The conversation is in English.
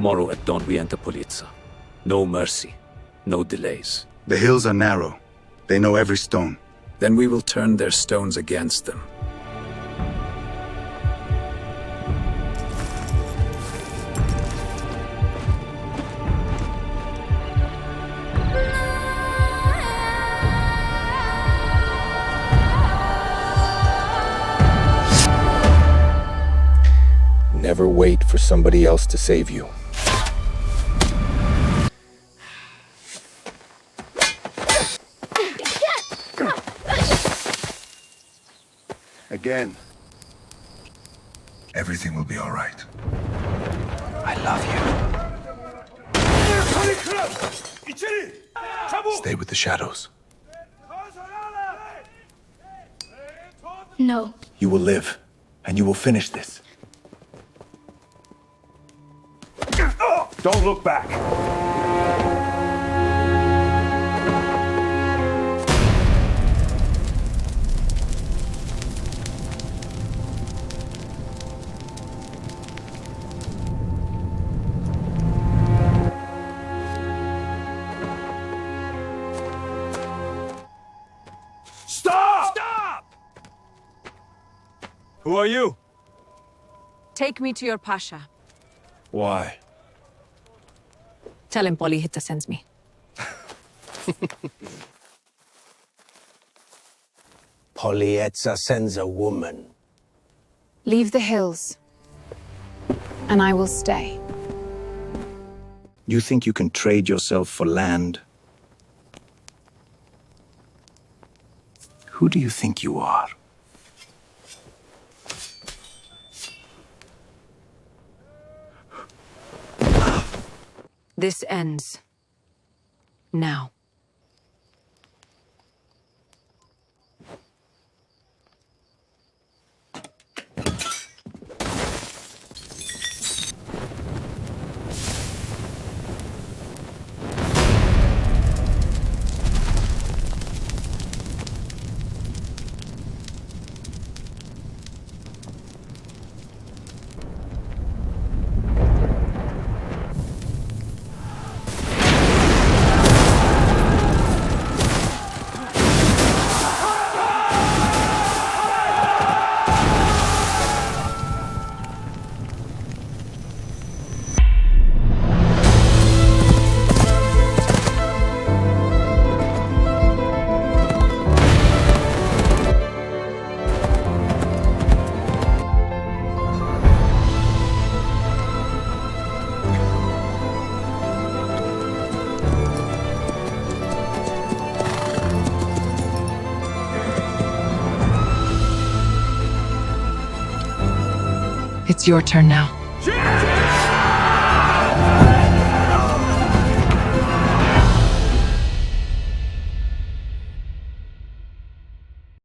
Tomorrow at dawn we enter Polica. No mercy, no delays. The hills are narrow. They know every stone. Then we will turn their stones against them. Never wait for somebody else to save you. Again. Everything will be all right. I love you. Stay with the shadows. No. You will live, and you will finish this. Don't look back. Stop! Who are you? Take me to your pasha. Why? Tell him Polica sends me. Polica sends a woman. Leave the hills, and I will stay. You think you can trade yourself for land? Who do you think you are? This ends now. It's your turn now.